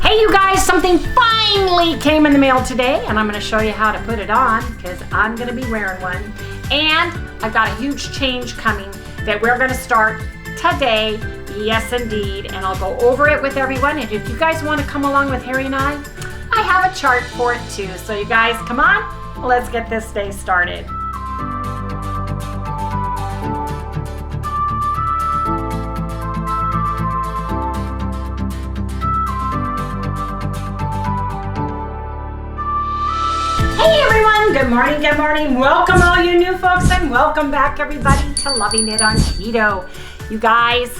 Hey you guys, something finally came in the mail today and I'm going to show you how to put it on because I'm going to be wearing one. And I've got a huge change coming that we're going to start today. Yes indeed, and I'll go over it with everyone, and if you guys want to come along with Harry and I have a chart for it too. So you guys, come on, let's get this day started. Hey everyone, good morning, good morning. Welcome all you new folks and welcome back everybody to Loving It on Keto. You guys,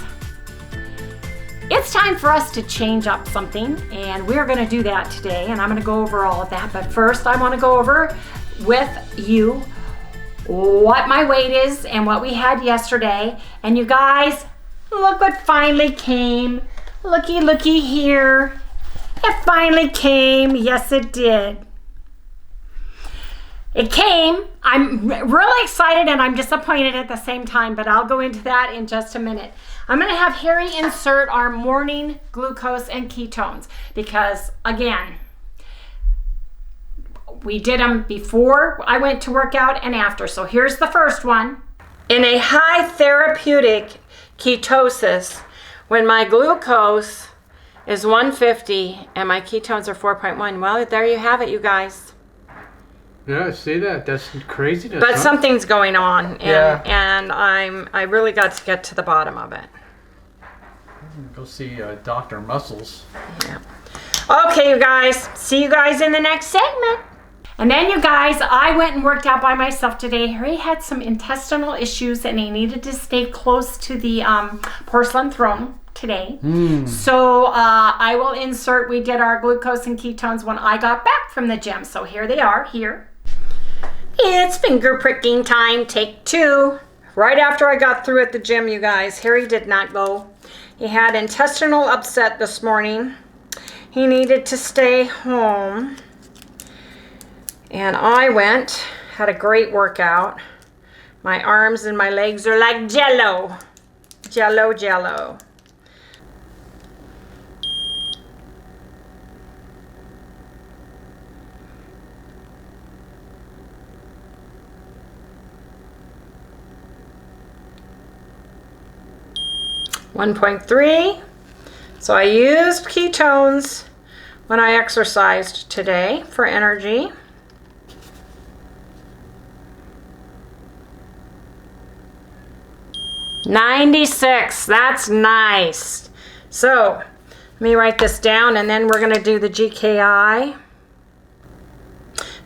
it's time for us to change up something and we're going to do that today, and I'm going to go over all of that. But first I want to go over with you what my weight is and what we had yesterday. And you guys, look what finally came. Looky here. It finally came. Yes it did. It came. I'm really excited and I'm disappointed at the same time, but I'll go into that in just a minute. I'm going to have Harry insert our morning glucose and ketones because, again, we did them before I went to work out and after. So here's the first one. In a high therapeutic ketosis, when my glucose is 150 and my ketones are 4.1, well, there you have it, you guys. Yeah, see that? That's craziness. But something's going on, and yeah. I really got to get to the bottom of it. Go see Dr. Muscles. Yeah. Okay, you guys. See you guys in the next segment. And then, you guys, I went and worked out by myself today. Harry had some intestinal issues, and he needed to stay close to the porcelain throne today. So I will insert, we did our glucose and ketones when I got back from the gym. So here they are, here. It's finger pricking time, take 2. Right after I got through at the gym, you guys, Harry did not go. He had intestinal upset this morning. He needed to stay home. And I went, had a great workout. My arms and my legs are like jello. Jello. 1.3. So I used ketones when I exercised today for energy. $96. That's nice. So let me write this down and then we're going to do the GKI.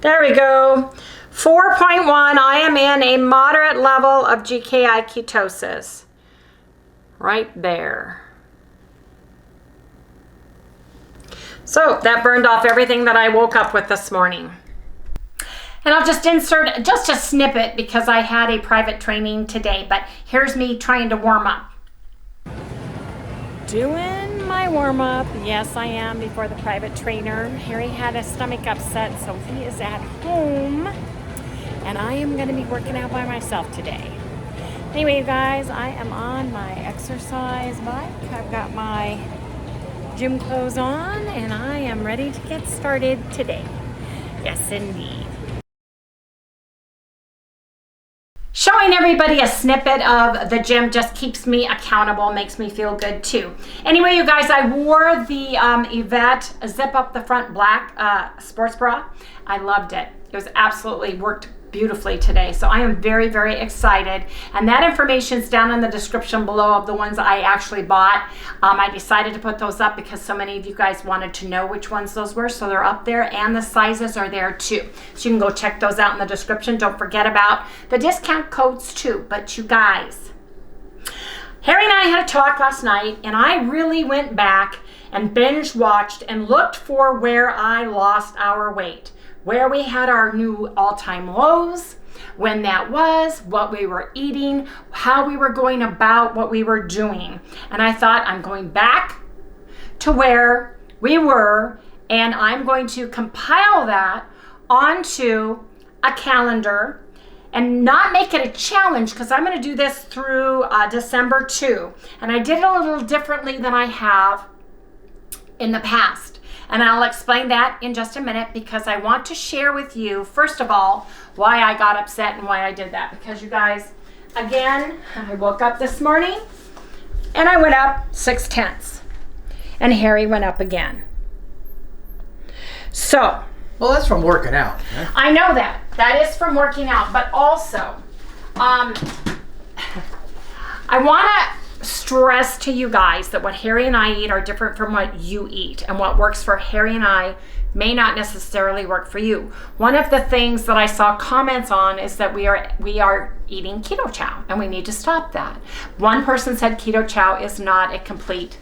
There we go. 4.1. I am in a moderate level of GKI ketosis. Right there. So that burned off everything that I woke up with this morning. And I'll just insert just a snippet because I had a private training today, but here's me trying to warm up. Doing my warm up. Yes, I am, before the private trainer. Harry had a stomach upset, so he is at home. And I am going to be working out by myself today. Anyway, you guys, I am on my exercise bike. I've got my gym clothes on, and I am ready to get started today. Yes, indeed. Showing everybody a snippet of the gym just keeps me accountable, makes me feel good too. Anyway, you guys, I wore the Yvette Zip Up the Front black sports bra. I loved it. It was absolutely worked beautifully today. So I am very, very excited. And that information is down in the description below of the ones I actually bought. I decided to put those up because so many of you guys wanted to know which ones those were. So they're up there and the sizes are there too. So you can go check those out in the description. Don't forget about the discount codes too. But you guys, Harry and I had a talk last night and I really went back and binge watched and looked for where I lost our weight, where we had our new all-time lows, when that was, what we were eating, how we were going about what we were doing. And I thought, I'm going back to where we were, and I'm going to compile that onto a calendar and not make it a challenge, because I'm going to do this through December 2. And I did it a little differently than I have in the past. And I'll explain that in just a minute because I want to share with you, first of all, why I got upset and why I did that. Because you guys, again, I woke up this morning and I went up 6/10. And Harry went up again. So. Well, that's from working out. Right? I know that. That is from working out. But also, I want to stress to you guys that what Harry and I eat are different from what you eat. And what works for Harry and I may not necessarily work for you. One of the things that I saw comments on is that we are eating keto chow and we need to stop that. One person said keto chow is not a complete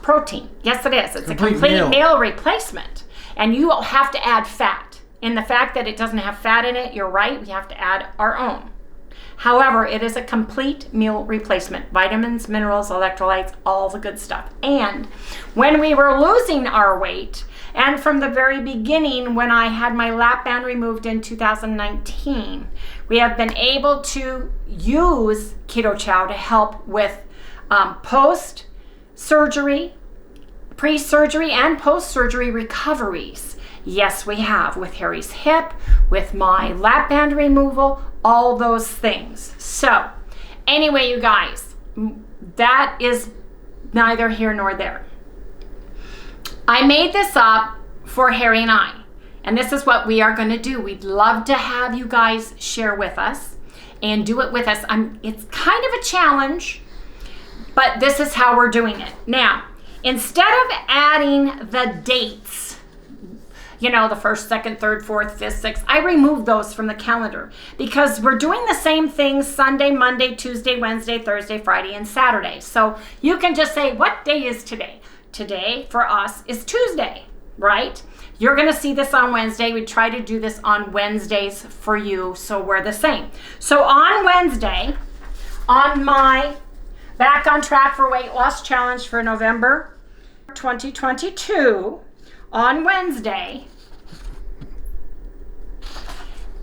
protein. Yes, it is. It's a complete meal replacement. And you have to add fat. In the fact that it doesn't have fat in it, you're right, we have to add our own. However, it is a complete meal replacement. Vitamins, minerals, electrolytes, all the good stuff. And when we were losing our weight, and from the very beginning when I had my lap band removed in 2019, we have been able to use Keto Chow to help with post-surgery, pre-surgery, and post-surgery recoveries. Yes, we have, with Harry's hip, with my lap band removal, all those things. So, anyway, you guys, that is neither here nor there. I made this up for Harry and I, and this is what we are going to do. We'd love to have you guys share with us and do it with us. It's kind of a challenge, but this is how we're doing it. Now, instead of adding the dates, the 1st, 2nd, 3rd, 4th, 5th, 6th, I removed those from the calendar because we're doing the same things Sunday, Monday, Tuesday, Wednesday, Thursday, Friday, and Saturday. So you can just say, what day is today? Today for us is Tuesday, right? You're going to see this on Wednesday. We try to do this on Wednesdays for you, so we're the same. So on Wednesday, on my Back on Track for Weight Loss Challenge for November 2022, on Wednesday,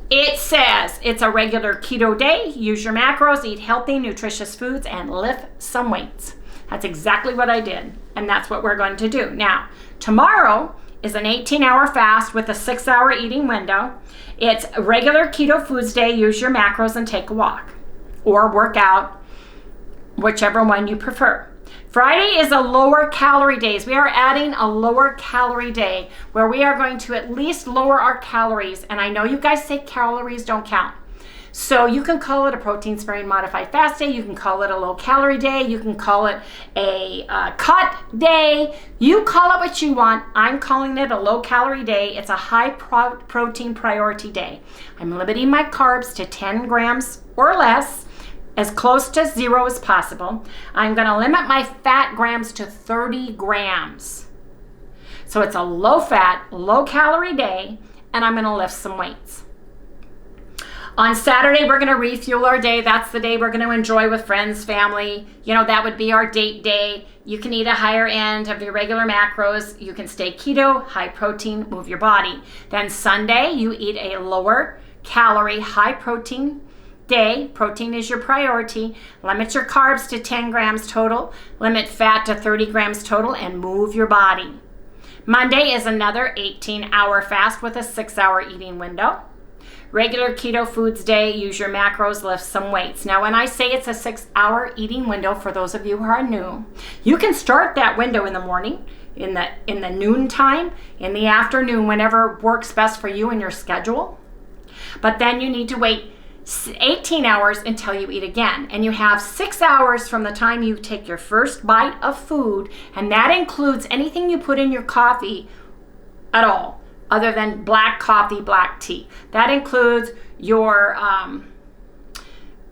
it says it's a regular keto day. Use your macros, eat healthy, nutritious foods, and lift some weights. That's exactly what I did, and that's what we're going to do. Now, tomorrow is an 18-hour fast with a 6-hour eating window. It's a regular keto foods day. Use your macros and take a walk or work out, whichever one you prefer. Friday is a lower calorie days. We are adding a lower calorie day where we are going to at least lower our calories. And I know you guys say calories don't count. So you can call it a protein sparing modified fast day. You can call it a low calorie day. You can call it a cut day. You call it what you want. I'm calling it a low calorie day. It's a high protein priority day. I'm limiting my carbs to 10 grams or less, as close to 0 as possible. I'm going to limit my fat grams to 30 grams. So it's a low fat, low calorie day, and I'm going to lift some weights. On Saturday, we're going to refuel our day. That's the day we're going to enjoy with friends, family. That would be our date day. You can eat a higher end of your regular macros. You can stay keto, high protein, move your body. Then Sunday, you eat a lower calorie, high protein day. Protein is your priority. Limit your carbs to 10 grams total. Limit fat to 30 grams total and move your body. Monday is another 18-hour fast with a 6-hour eating window. Regular keto foods day. Use your macros, lift some weights. Now, when I say it's a 6-hour eating window, for those of you who are new, you can start that window in the morning, in the noon time, in the afternoon, whenever works best for you and your schedule. But then you need to wait 18 hours until you eat again. And you have 6 hours from the time you take your first bite of food, and that includes anything you put in your coffee at all, other than black coffee, black tea. That includes your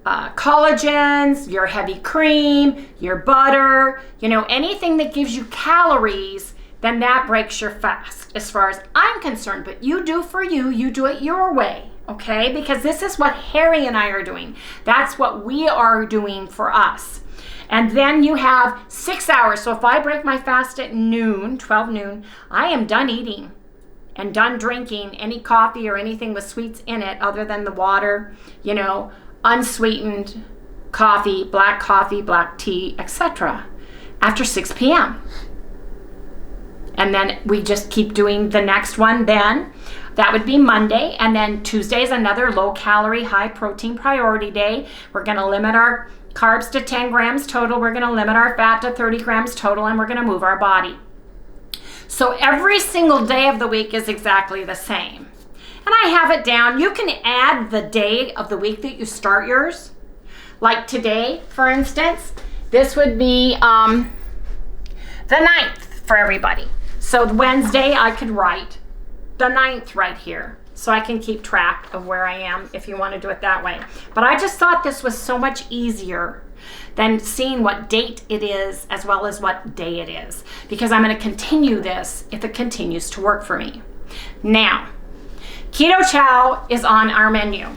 collagens, your heavy cream, your butter, anything that gives you calories, then that breaks your fast as far as I'm concerned. But you do for you, you do it your way. Okay, because this is what Harry and I are doing. That's what we are doing for us. And then you have 6 hours. So if I break my fast at noon, 12 noon, I am done eating and done drinking any coffee or anything with sweets in it other than the water, unsweetened coffee, black tea, etc. after 6 p.m. And then we just keep doing the next one then. That would be Monday. And then Tuesday is another low calorie, high protein priority day. We're going to limit our carbs to 10 grams total. We're going to limit our fat to 30 grams total, and we're going to move our body. So every single day of the week is exactly the same. And I have it down. You can add the day of the week that you start yours. Like today, for instance, this would be the 9th for everybody. So Wednesday, I could write the 9th right here, so I can keep track of where I am if you want to do it that way. But I just thought this was so much easier than seeing what date it is as well as what day it is, because I'm going to continue this if it continues to work for me. Now, Keto Chow is on our menu.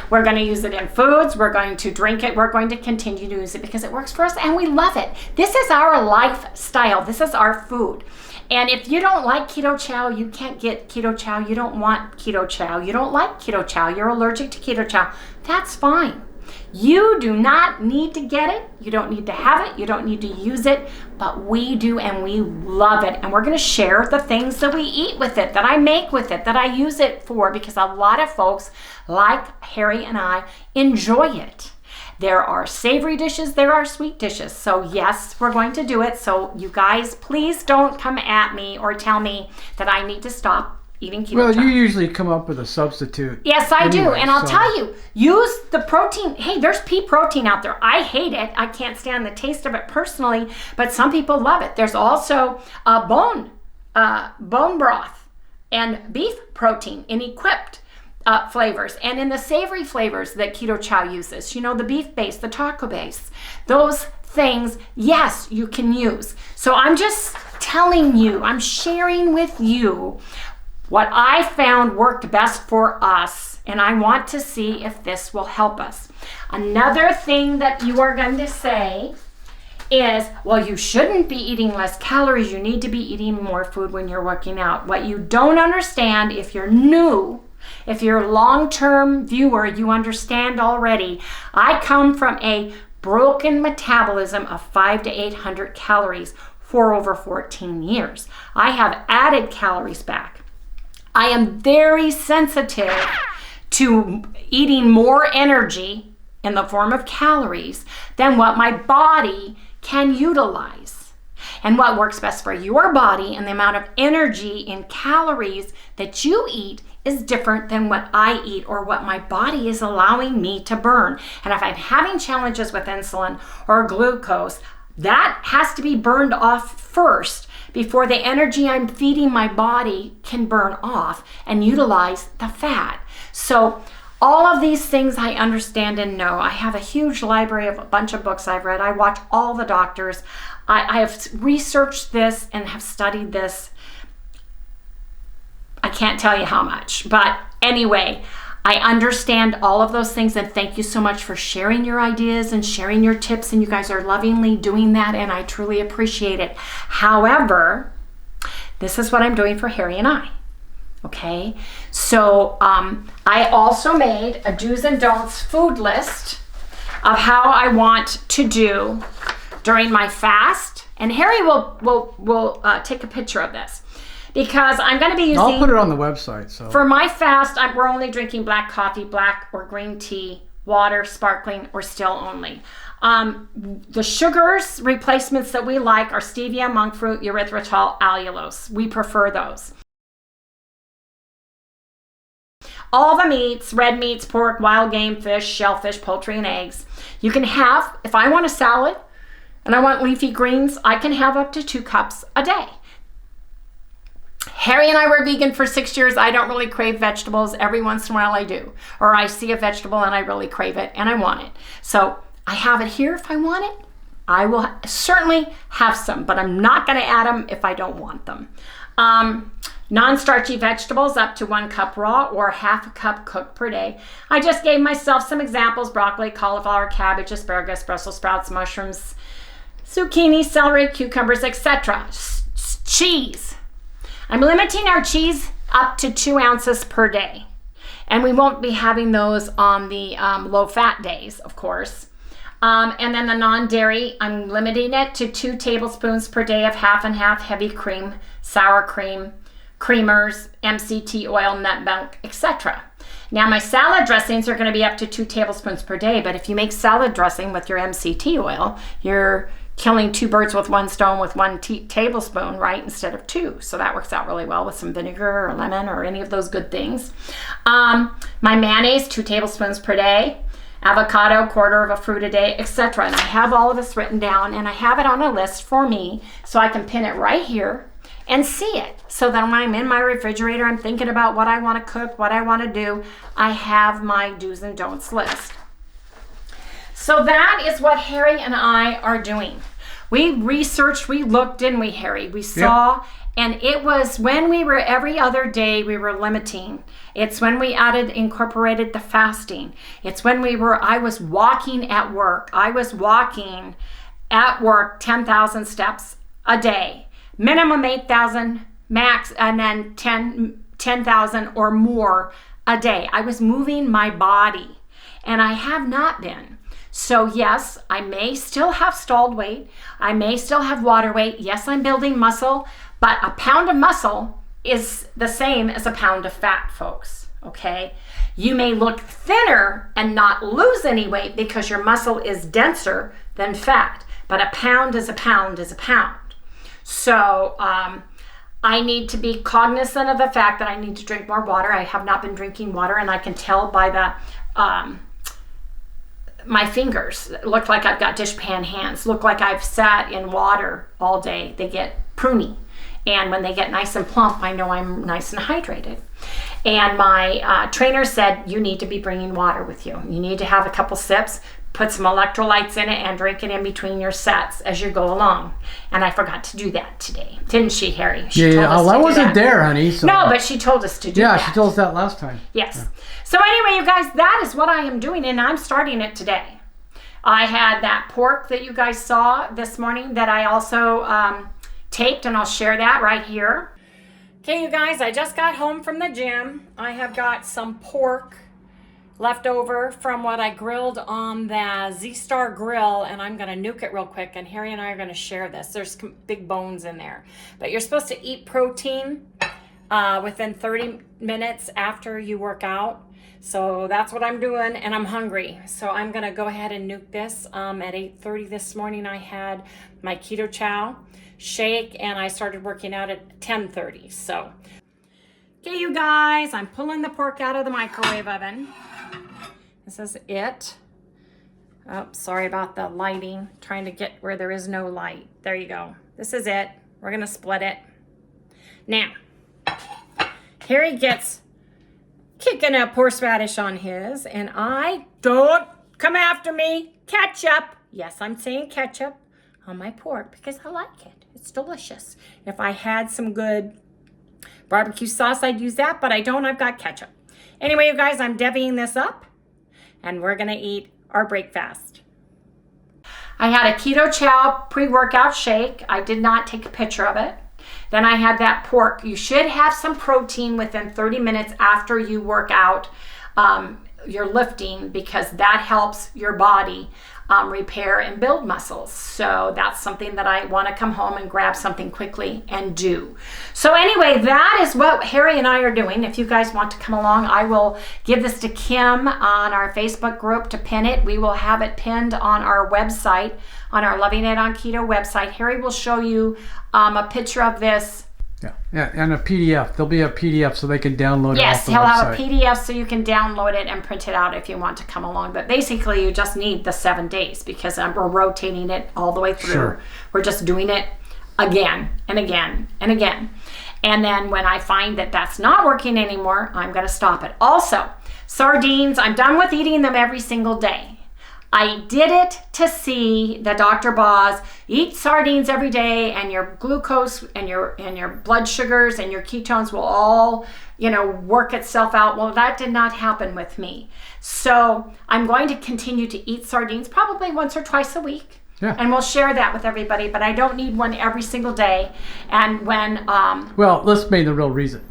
We're going to use it in foods. We're going to drink it. We're going to continue to use it because it works for us and we love it. This is our lifestyle. This is our food. And if you don't like Keto Chow, you can't get Keto Chow. You don't want Keto Chow. You don't like Keto Chow. You're allergic to Keto Chow. That's fine. You do not need to get it. You don't need to have it. You don't need to use it. But we do, and we love it. And we're going to share the things that we eat with it, that I make with it, that I use it for, because a lot of folks, like Harry and I, enjoy it. There are savory dishes, there are sweet dishes. So yes, we're going to do it. So you guys, please don't come at me or tell me that I need to stop eating Keto Well, Chow. you usually come up with a substitute. Yes, I do. anyway, And I'll so- tell you, use the protein. Hey, there's pea protein out there. I hate it. I can't stand the taste of it personally, but some people love it. There's also bone broth and beef protein in equipped flavors, and in the savory flavors that Keto Chow uses, you know, the beef base, the taco base, those things, yes, you can use. So I'm just telling you, I'm sharing with you what I found worked best for us, and I want to see if this will help us. Another thing that you are going to say is, well, you shouldn't be eating less calories. You need to be eating more food when you're working out. What you don't understand, if you're new, if you're a long-term viewer, you understand already. I come from a broken metabolism of 500 to 800 calories for over 14 years. I have added calories back. I am very sensitive to eating more energy in the form of calories than what my body can utilize. And what works best for your body and the amount of energy in calories that you eat is different than what I eat or what my body is allowing me to burn. And if I'm having challenges with insulin or glucose, that has to be burned off first before the energy I'm feeding my body can burn off and utilize the fat. So all of these things I understand and know. I have a huge library of a bunch of books I've read. I watch all the doctors. I have researched this and have studied this. I can't tell you how much, but anyway, I understand all of those things, and thank you so much for sharing your ideas and sharing your tips, and you guys are lovingly doing that, and I truly appreciate it. However, this is what I'm doing for Harry and I. Okay, so I also made a do's and don'ts food list of how I want to do during my fast, and Harry will take a picture of this because I'm going to be using. I'll put it on the website. So for my fast, we're only drinking black coffee, black or green tea, water, sparkling, or still only. The sugars replacements that we like are stevia, monk fruit, erythritol, allulose. We prefer those. All the meats, red meats, pork, wild game, fish, shellfish, poultry, and eggs. You can have, if I want a salad and I want leafy greens, I can have up to 2 cups a day. Harry and I were vegan for 6 years. I don't really crave vegetables. Every once in a while I do. Or I see a vegetable and I really crave it and I want it. So I have it here if I want it. I will certainly have some, but I'm not going to add them if I don't want them. Non-starchy vegetables up to 1 cup raw or half a cup cooked per day. I just gave myself some examples: broccoli, cauliflower, cabbage, asparagus, Brussels sprouts, mushrooms, zucchini, celery, cucumbers, etc. Cheese. I'm limiting our cheese up to 2 ounces per day. And we won't be having those on the low-fat days, of course. And then the non-dairy, I'm limiting it to 2 tablespoons per day of half and half heavy cream, sour cream, creamers, MCT oil, nut milk, etc. Now my salad dressings are going to be up to 2 tablespoons per day, but if you make salad dressing with your MCT oil, you're killing 2 birds with 1 stone with 1 tablespoon, right, instead of 2. So that works out really well with some vinegar or lemon or any of those good things. My mayonnaise, 2 tablespoons per day. Avocado, 1/4 of a fruit a day, etc. And I have all of this written down, and I have it on a list for me so I can pin it right here and see it. So that when I'm in my refrigerator, I'm thinking about what I want to cook, what I want to do. I have my do's and don'ts list. So that is what Harry and I are doing. We researched, we looked, didn't we, Harry? We saw, and it was when we were every other day, we were limiting. It's when we incorporated the fasting. It's when I was walking at work. I was walking at work 10,000 steps a day, minimum 8,000, max, and then 10,000 or more a day. I was moving my body, and I have not been. So yes, I may still have stalled weight. I may still have water weight. Yes, I'm building muscle, but a pound of muscle is the same as a pound of fat, folks, okay? You may look thinner and not lose any weight because your muscle is denser than fat, but a pound is a pound is a pound. So I need to be cognizant of the fact that I need to drink more water. I have not been drinking water, and I can tell by the my fingers look like I've got dishpan hands, look like I've sat in water all day. They get pruny. And when they get nice and plump, I know I'm nice and hydrated. And my trainer said, you need to be bringing water with you. You need to have a couple sips, put some electrolytes in it, and drink it in between your sets as you go along. And I forgot to do that today. Didn't she, Harry? I wasn't there, honey. So. No, but she told us to do that. Yeah, she told us that last time. Yes. Yeah. So anyway, you guys, that is what I am doing, and I'm starting it today. I had that pork that you guys saw this morning that I also taped, and I'll share that right here. Okay, you guys, I just got home from the gym. I have got some pork left over from what I grilled on the Zstar grill, and I'm going to nuke it real quick, and Harry and I are going to share this. There's some big bones in there. But you're supposed to eat protein within 30 minutes after you work out. So that's what I'm doing, and I'm hungry. So I'm going to go ahead and nuke this. At 8:30 this morning, I had my keto chow shake, and I started working out at 10:30. So, okay, you guys, I'm pulling the pork out of the microwave oven. This is it. Oh, sorry about the lighting. Trying to get where there is no light. There you go. This is it. We're going to split it. Now, Harry gets kicking up horseradish on his, and I don't come after me. Ketchup. Yes, I'm saying ketchup on my pork because I like it. It's delicious. If I had some good barbecue sauce, I'd use that, but I don't. I've got ketchup. Anyway, you guys, I'm divvying this up, and we're going to eat our breakfast. I had a keto chow pre-workout shake. I did not take a picture of it. Then I had that pork. You should have some protein within 30 minutes after you work out your lifting, because that helps your body repair and build muscles. So that's something that I want to come home and grab something quickly and do. So anyway, that is what Harry and I are doing. If you guys want to come along, I will give this to Kim on our Facebook group to pin it. We will have it pinned on our website, on our Loving It on Keto website. Harry will show you a picture of this. Yeah, and a PDF. There'll be a PDF so they can download it off the website. Yes, he'll have a PDF so you can download it and print it out if you want to come along. But basically, you just need the 7 days because we're rotating it all the way through. Sure. We're just doing it again and again and again. And then when I find that that's not working anymore, I'm going to stop it. Also, sardines, I'm done with eating them every single day. I did it to see the Dr. Boz eat sardines every day, and your glucose and your blood sugars and your ketones will all, work itself out. Well, that did not happen with me. So I'm going to continue to eat sardines probably once or twice a week. Yeah. And we'll share that with everybody, but I don't need one every single day. And when... Well, let's make the real reason.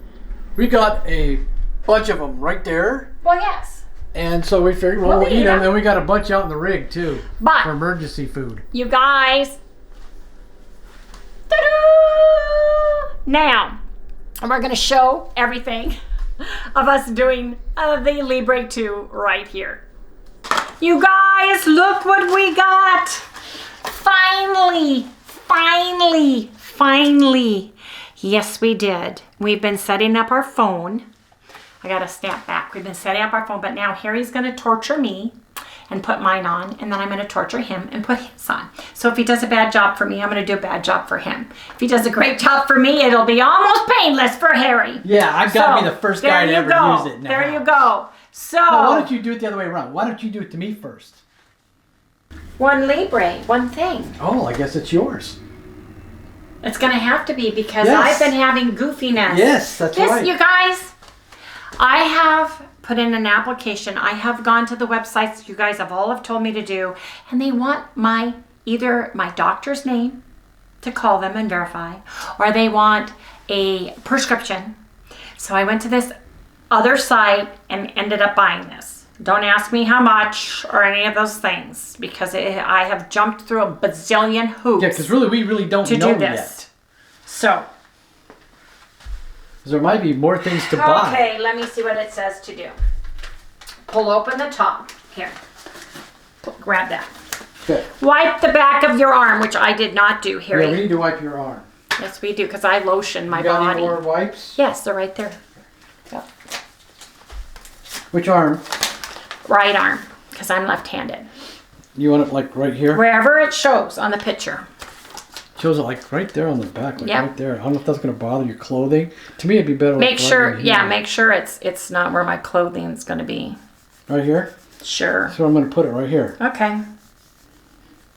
We got a bunch of them right there. Well, yes. And so we figured, well, we'll eat them, and we got a bunch out in the rig too, But for emergency food. you guys, ta-da! Now we're going to show everything of us doing the Libre 2 right here. You guys, look what we got. Finally. Yes, we did. We've been setting up our phone. I got to snap back. We've been setting up our phone, but now Harry's going to torture me and put mine on, and then I'm going to torture him and put his on. So if he does a bad job for me, I'm going to do a bad job for him. If he does a great job for me, it'll be almost painless for Harry. Yeah, I've got to be the first guy to ever use it now. There you go. So Now, why don't you do it the other way around? Why don't you do it to me first? one Libre, one thing. Oh, I guess it's yours. It's going to have to be because Yes. I've been having goofiness. Yes, that's right. You guys, I have put in an application. I have gone to the websites you guys have told me to do, and they want either my doctor's name to call them and verify, or they want a prescription. So I went to this other site and ended up buying this. Don't ask me how much or any of those things because I have jumped through a bazillion hoops. Yeah, because really, we really don't to know do this. yet. So. There might be more things to buy. Okay, let me see what it says to do. Pull open the top. Here. Grab that. Good. Wipe the back of your arm, which I did not do, Harry. Yeah, we need to wipe your arm. Yes, we do, because I lotion my You got body. any more wipes? Yes, they're right there. Yep. Which arm? Right arm, because I'm left-handed. You want it like right here? Wherever it shows on the picture. Shows it like right there on the back, like Yep. right there. I don't know if that's going to bother your clothing. To me, it'd be better. Make like sure, right yeah, here. make sure it's not where my clothing's going to be. Right here? Sure. That's where I'm going to put it, right here. Okay.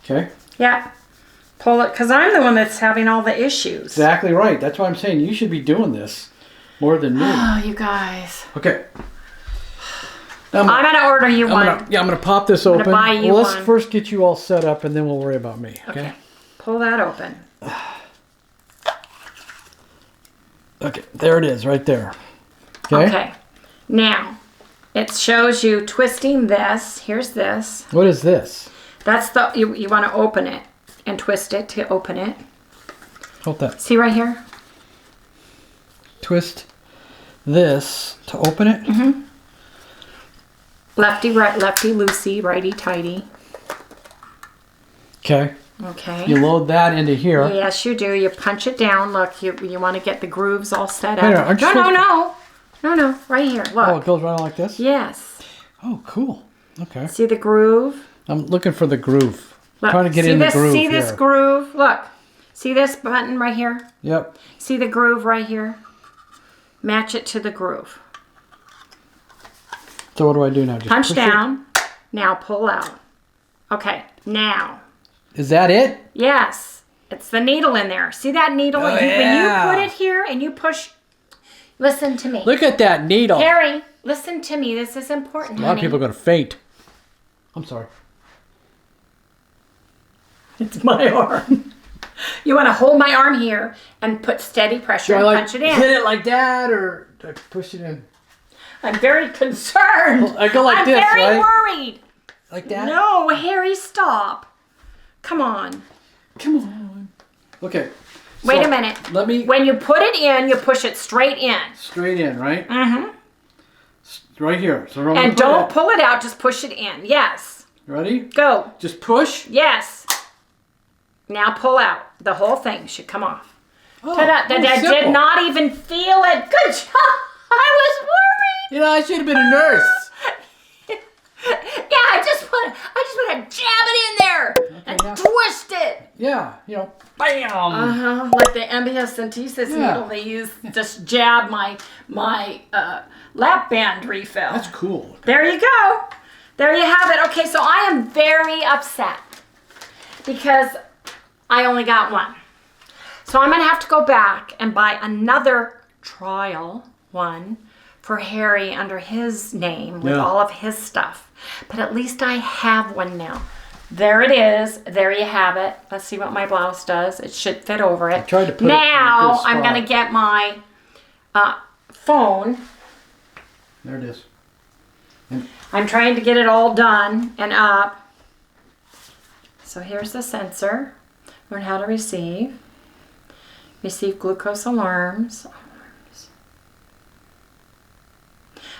Okay? Yeah. Pull it, because I'm the one that's having all the issues. Exactly right. That's why I'm saying you should be doing this more than me. Oh, you guys. Okay. I'm going to order you one. I'm gonna pop this gonna open. buy you Let's one. first get you all set up, and then we'll worry about me. Okay. Pull that open. Okay. There it is, right there. Okay. Okay. Now, it shows you twisting this. Here's this. What is this? That's the, you want to open it and twist it to open it. Hold that. See right here? Twist this to open it. Mm-hmm. Lefty, right, lefty, loosey, righty, tighty. Okay. Okay. You load that into here. Yes, you do. You punch it down. Look, you want to get the grooves all set Wait, up. aren't you No. Right here. Look. Oh, it goes right on like this? Yes. Oh, cool. Okay. See the groove? I'm looking for the groove. Look, Trying to get see in this, the groove See this here. groove? Look. See this button right here? Yep. See the groove right here? Match it to the groove. So what do I do now? Just Punch push down. Now pull out. Okay. Now. it? Is that it? Yes. It's the needle in there. See that needle? Oh, When you yeah. put it here and you push. Listen to me. Look at that needle. Harry, listen to me. This is important, A lot of people are going to faint. I'm sorry. It's my arm. You want to hold my arm here and put steady pressure and punch it in. hit it like that or do I push it in? I'm very concerned. I go like this, I'm very right? worried. Like that? No, Harry, stop. Come on. Come on. Okay. Wait so a minute. Let me... When you put it in, you push it straight in. Straight in, right? Mm-hmm. Right here. So I'm And don't pull it out, just push it in. Yes. Ready? Go. Just push. Yes. Now pull out. The whole thing should come off. Oh, Ta-da. That simple. did not even feel it. Good job. I was worried. You know, I should have been a nurse. Yeah, I just want to jab it in there and now- twist it. Yeah, you know, bam. Like the amniocentesis needle they use to just jab my lap band refill. That's cool. There you go. There you have it. Okay, so I am very upset because I only got one. So I'm going to have to go back and buy another trial one for Harry under his name with all of his stuff. But at least I have one now. There it is. There you have it. Let's see what my blouse does. It should fit over it. I tried to put it in a now good I'm spot. going to get my phone. There it is. I'm trying to get it all done and up. So here's the sensor. Learn how to receive. Receive glucose alarms.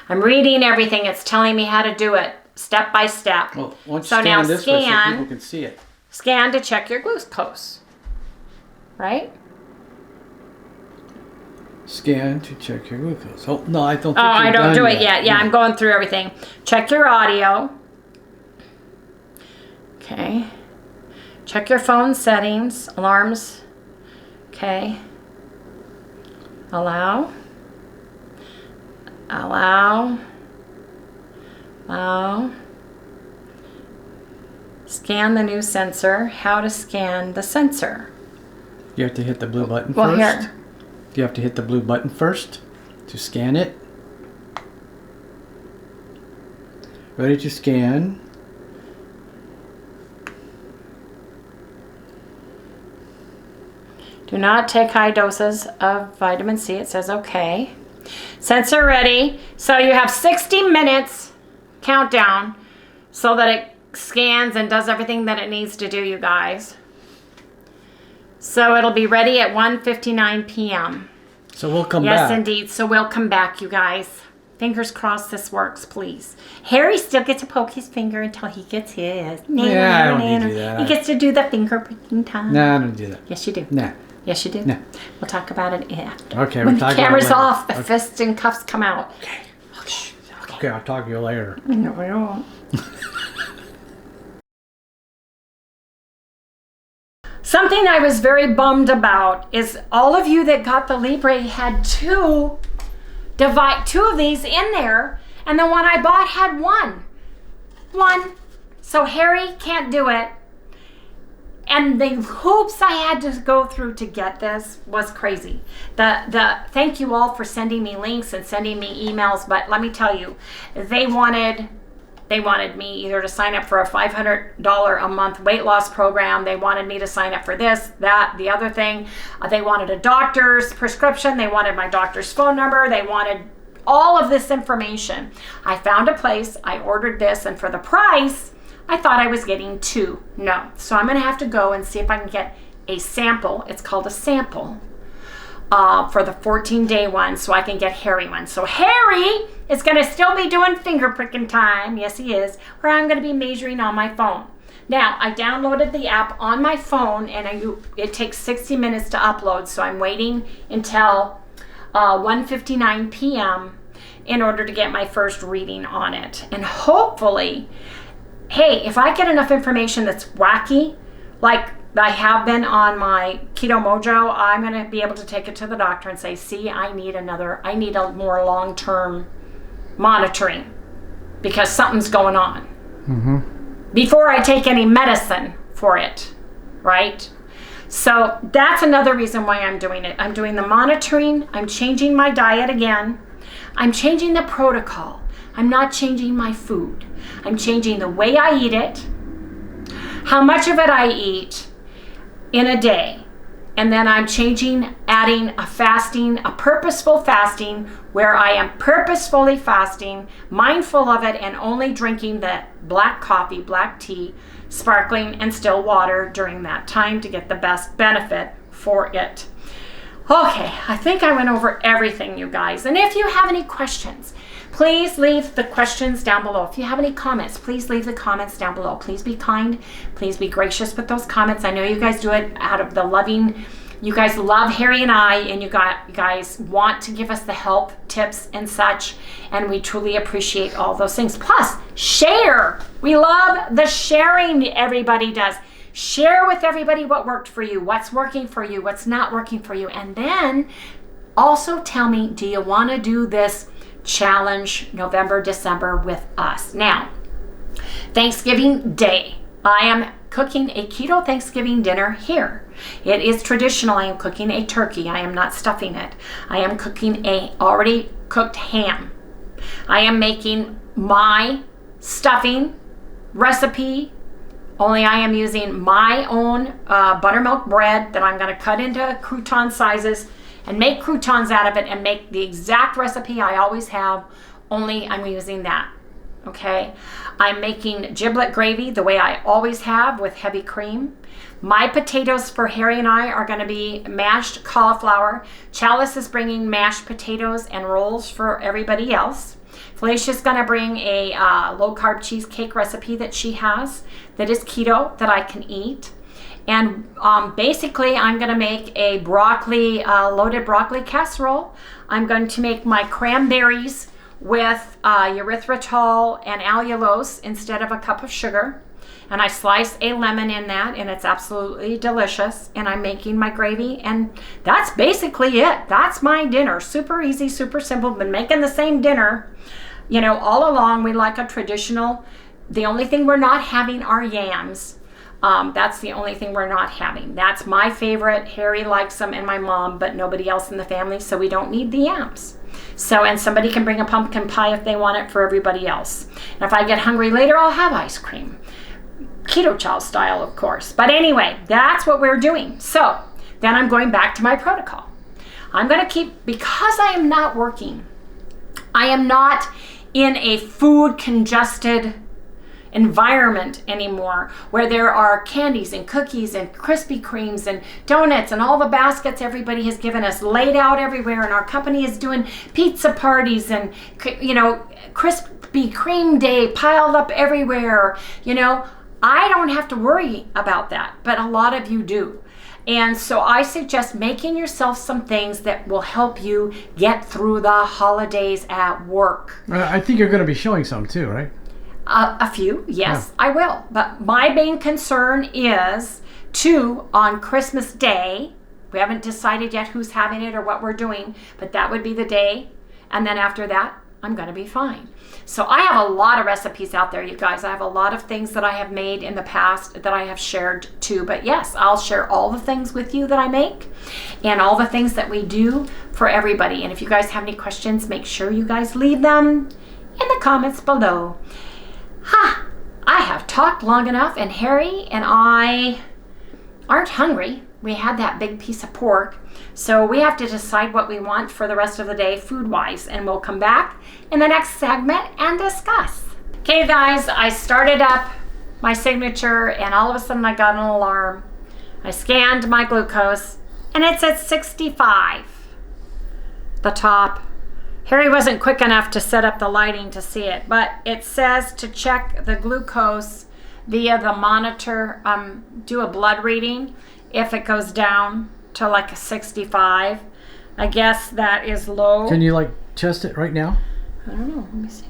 I'm reading everything. It's telling me how to do it step by step. Well, once so you now scan this way so scan. people can see it. Scan to check your glucose. Right? Scan to check your glucose. Oh, no, I don't think I you're don't done do it yet. Yeah, I'm going through everything. Check your audio. Okay. Check your phone settings, alarms. Okay. Allow. Allow. Allow. Scan the new sensor. How to scan the sensor. You have to hit the blue button Well, first. here. You have to hit the blue button first to scan it. Ready to scan. Do not take high doses of vitamin C. It says okay. Sensor ready. So you have 60 minutes countdown so that it scans and does everything that it needs to do, you guys. So it'll be ready at 1:59 p.m. So we'll come Yes, back. indeed. So we'll come back, you guys. Fingers crossed this works, please. Harry still gets to poke his finger until he gets his. Yeah, I don't need to do that. He gets to do the finger pricking time. Nah, I don't do that. Yes, you do. Nah. Yes, you do. No. We'll talk about it after. Okay, When we'll the talk camera's about it later. off, the fists and cuffs come out. Okay, I'll talk to you later. No, I won't. Something I was very bummed about is all of you that got the Libre had two of these in there, and the one I bought had one. So Harry can't do it. And the hoops I had to go through to get this was crazy. Thank you all for sending me links and sending me emails, but let me tell you, they wanted me either to sign up for a $500 a month weight loss program. They wanted me to sign up for this, that, the other thing. They wanted a doctor's prescription. They wanted my doctor's phone number. They wanted all of this information. I found a place. I ordered this, and for the price, I thought I was getting two. No. So I'm going to have to go and see if I can get a sample. It's called a sample for the 14-day one, so I can get Harry one. So Harry is going to still be doing finger pricking time. Yes, he is. Where I'm going to be measuring on my phone. Now, I downloaded the app on my phone, and it takes 60 minutes to upload, so I'm waiting until 1:59 p.m. in order to get my first reading on it. And hopefully, hey, if I get enough information that's wacky, like I have been on my Keto Mojo, I'm going to be able to take it to the doctor and say, see, I need a more long-term monitoring because something's going on. Before I take any medicine for it, right? So that's another reason why I'm doing it. I'm doing the monitoring. I'm changing my diet again. I'm changing the protocol. I'm not changing my food. I'm changing the way I eat it, how much of it I eat in a day. And then I'm adding a purposeful fasting where I am purposefully fasting, mindful of it, and only drinking the black coffee, black tea, sparkling, and still water during that time to get the best benefit for it. Okay, I think I went over everything, you guys. And if you have any questions, please leave the questions down below. If you have any comments, please leave the comments down below. Please be kind. Please be gracious with those comments. I know you guys do it out of the loving. You guys love Harry and I, and you guys want to give us the help, tips, and such. And we truly appreciate all those things. Plus, share. We love the sharing everybody does. Share with everybody what worked for you, what's working for you, what's not working for you. And then also tell me, do you want to do this challenge November, December with us? Now, Thanksgiving Day, I am cooking a keto Thanksgiving dinner here. It is traditional. I am cooking a turkey. I am not stuffing it. I am cooking a already cooked ham. I am making my stuffing recipe, only I am using my own buttermilk bread that I'm going to cut into crouton sizes and make croutons out of it and make the exact recipe I always have, only I'm using that. Okay, I'm making giblet gravy the way I always have with heavy cream. My potatoes for Harry and I are going to be mashed cauliflower. Chalice is bringing mashed potatoes and rolls for everybody else. Felicia's going to bring a low-carb cheesecake recipe that she has that is keto that I can eat. And basically, I'm going to make a loaded broccoli casserole. I'm going to make my cranberries with erythritol and allulose instead of a cup of sugar. And I slice a lemon in that, and it's absolutely delicious. And I'm making my gravy, and that's basically it. That's my dinner. Super easy, super simple. Been making the same dinner, you know, all along. We like a traditional. The only thing we're not having are yams. That's the only thing we're not having. That's my favorite. Harry likes them and my mom, but nobody else in the family, so we don't need the yams. So, and somebody can bring a pumpkin pie if they want it for everybody else. And if I get hungry later, I'll have ice cream. Keto chow style, of course. But anyway, that's what we're doing. So then I'm going back to my protocol. I'm going to keep, because I am not working, I am not in a food congested environment anymore where there are candies and cookies and Krispy Kremes and donuts and all the baskets everybody has given us laid out everywhere, and our company is doing pizza parties and, you know, Krispy Kreme day piled up everywhere. You know, I don't have to worry about that, but a lot of you do. And so I suggest making yourself some things that will help you get through the holidays at work. I think you're going to be showing some too, right? A few, yes, Yeah. I will. But my main concern is on Christmas Day. We haven't decided yet who's having it or what we're doing, but that would be the day. And then after that, I'm going to be fine. So I have a lot of recipes out there, you guys. I have a lot of things that I have made in the past that I have shared too. But yes, I'll share all the things with you that I make and all the things that we do for everybody. And if you guys have any questions, make sure you guys leave them in the comments below. I have talked long enough, and Harry and I aren't hungry. We had that big piece of pork, so we have to decide what we want for the rest of the day food-wise, and we'll come back in the next segment and discuss. Okay, guys, I started up my signature, and all of a sudden I got an alarm. I scanned my glucose, and it's at 65, the top. Harry wasn't quick enough to set up the lighting to see it, but it says to check the glucose via the monitor, do a blood reading if it goes down to like a 65. I guess that is low. Can you like test it right now? I don't know. Let me see.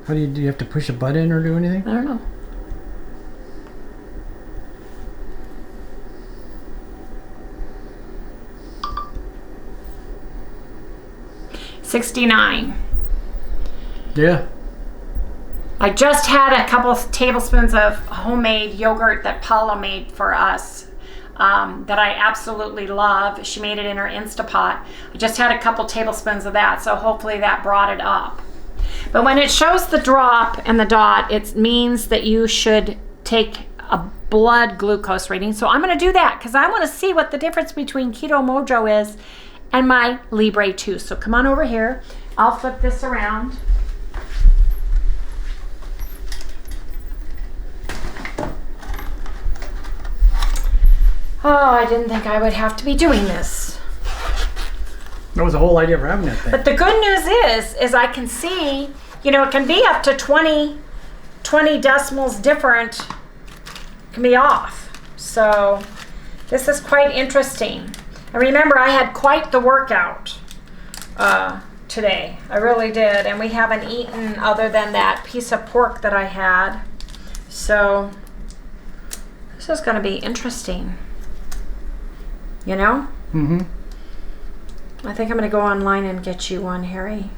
How do you have to push a button or do anything? I don't know. $69. Yeah. I just had a couple tablespoons of homemade yogurt that Paula made for us that I absolutely love. She made it in her Instapot. I just had a couple tablespoons of that, so hopefully that brought it up. But when it shows the drop and the dot, it means that you should take a blood glucose reading. So I'm going to do that because I want to see what the difference between Keto Mojo is and my Libre 2. So come on over here. I'll flip this around. Oh, I didn't think I would have to be doing this. That was the whole idea for having that thing. But the good news is I can see, you know, it can be up to 20 decimals different. It can be off. So this is quite interesting. And remember, I had quite the workout today. I really did. And we haven't eaten other than that piece of pork that I had. So this is going to be interesting. You know? Mm-hmm. I think I'm going to go online and get you one, Harry.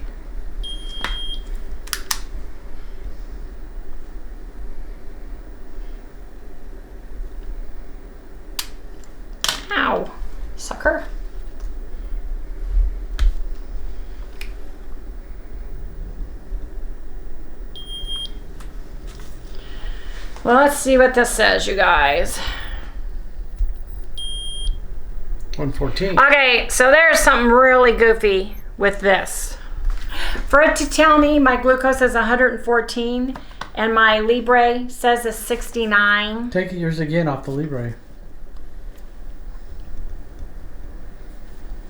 Ow, sucker. Well, let's see what this says, you guys. 114. Okay, so there's something really goofy with this. For it to tell me my glucose is 114 and my Libre says it's 69. Take yours again off the Libre.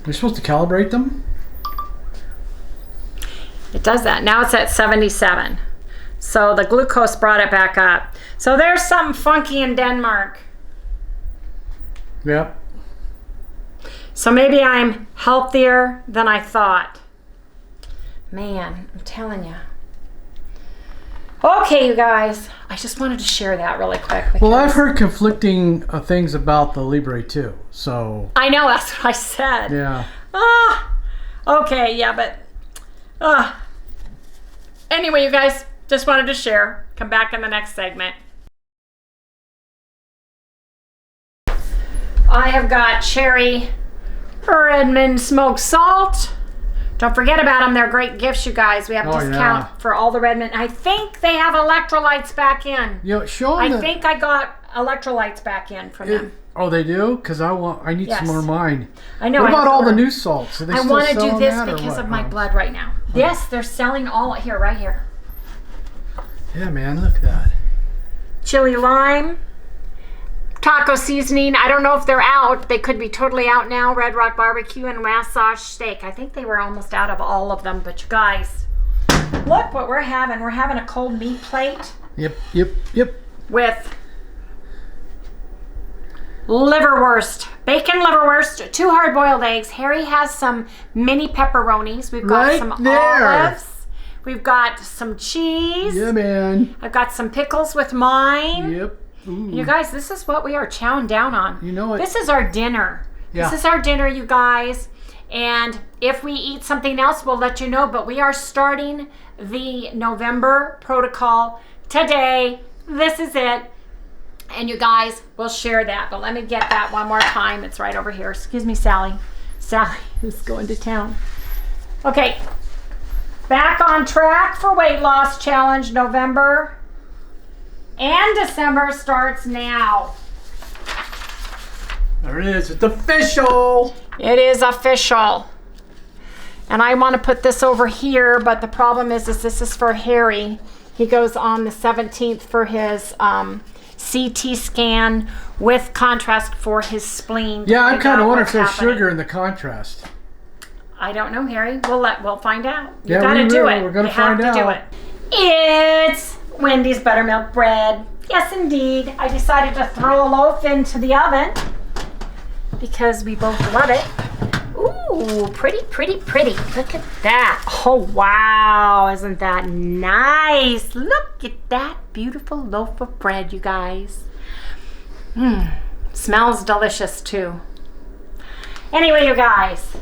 You're supposed to calibrate them? It does that. Now it's at 77. So the glucose brought it back up. So there's something funky in Denmark. Yep. So maybe I'm healthier than I thought. Man, I'm telling you. Okay, you guys. I just wanted to share that really quick. Well, I've heard conflicting things about the Libre too. So I know, that's what I said. yeah. Okay, yeah, but anyway, you guys, just wanted to share. Come back in the next segment. I have got cherry Redmond smoked salt. Don't forget about them. They're great gifts, you guys. We have a discount for all the Redmond. I think they have electrolytes back in. Show them. I think I got electrolytes back in from them. Oh, they do? Because I need some more of mine. I know. What about all the new salts? I want to do this because of my blood right now. Yes, they're selling all here, right here. Yeah, man, look at that. Chili lime, taco seasoning. I don't know if they're out. They could be totally out now. Red Rock barbecue and massage steak. I think they were almost out of all of them. But you guys, look what we're having. We're having a cold meat plate. Yep. With liverwurst, bacon liverwurst, 2 hard-boiled eggs. Harry has some mini pepperonis. We've got some olives. We've got some cheese. Yeah, man. I've got some pickles with mine. Yep. Ooh. You guys, this is what we are chowing down on. You know what? This is our dinner. Yeah. This is our dinner, you guys. And if we eat something else, we'll let you know. But we are starting the November protocol today. This is it. And you guys, we'll share that. But let me get that one more time. It's right over here. Excuse me, Sally. Sally is going to town. Okay. Back on track for weight loss challenge. November and December starts now. There it is. It's official. It is official. And I want to put this over here, but the problem is this is for Harry. He goes on the 17th for his CT scan with contrast for his spleen. Yeah, I'm kind of wondering if there's sugar in the contrast. I don't know, Harry. We'll find out. You Yeah, gotta do it. We're gonna you have find to do out. it. It's Wendy's buttermilk bread. Yes, indeed. I decided to throw a loaf into the oven because we both love it. Ooh, pretty, pretty, pretty. Look at that. Oh, wow. Isn't that nice? Look at that beautiful loaf of bread, you guys. Smells delicious, too. Anyway, you guys,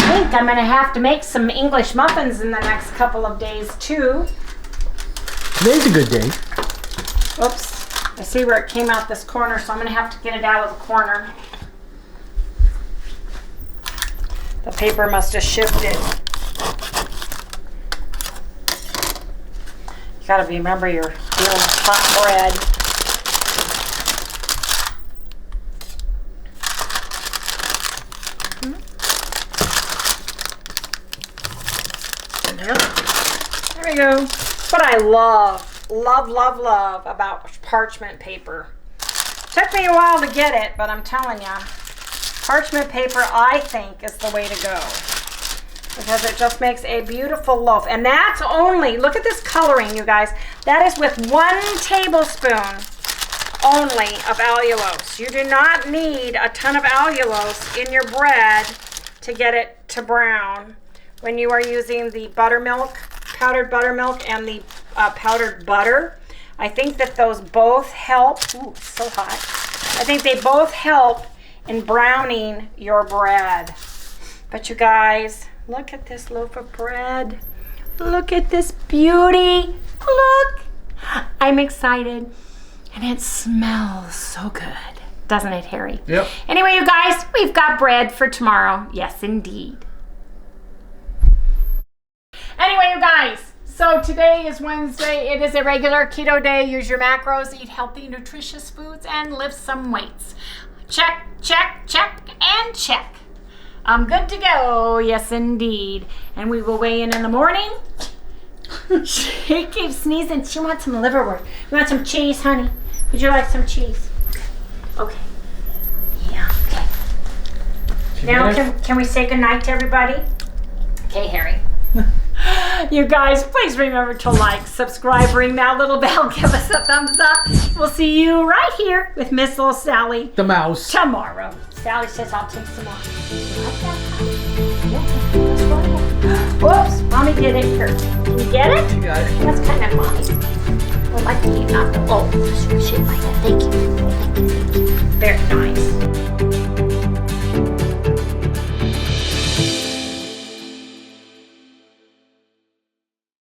I think I'm going to have to make some English muffins in the next couple of days, too. Today's a good day. Oops. I see where it came out this corner, so I'm going to have to get it out of the corner. The paper must have shifted. You got to remember you're doing hot bread. There we go. That's what I love about parchment paper. Took me a while to get it, but I'm telling you, parchment paper, I think, is the way to go. Because it just makes a beautiful loaf. And that's only, look at this coloring, you guys. That is with 1 tablespoon only of allulose. You do not need a ton of allulose in your bread to get it to brown. When you are using the buttermilk, powdered buttermilk, and the powdered butter, I think that those both help. Ooh, it's so hot. I think they both help in browning your bread. But you guys, look at this loaf of bread. Look at this beauty. Look. I'm excited. And it smells so good. Doesn't it, Harry? Yep. Anyway, you guys, we've got bread for tomorrow. Yes, indeed. Anyway, you guys, so today is Wednesday. It is a regular keto day. Use your macros, eat healthy, nutritious foods, and lift some weights. Check, check, check, and check. I'm good to go. Yes, indeed. And we will weigh in the morning. She keeps sneezing. She wants some liverwurst. You want some cheese, honey? Would you like some cheese? Okay. Yeah, okay. Now, can we say goodnight to everybody? Okay, Harry. You guys, please remember to like, subscribe, ring that little bell, give us a thumbs up. We'll see you right here with Miss Little Sally The mouse. tomorrow. Sally says I'll take some more. Oops, mommy did it here. Can you get it? You got it. That's kind of mommy. Well, my feet, not the, oh, shit, my head. Thank you.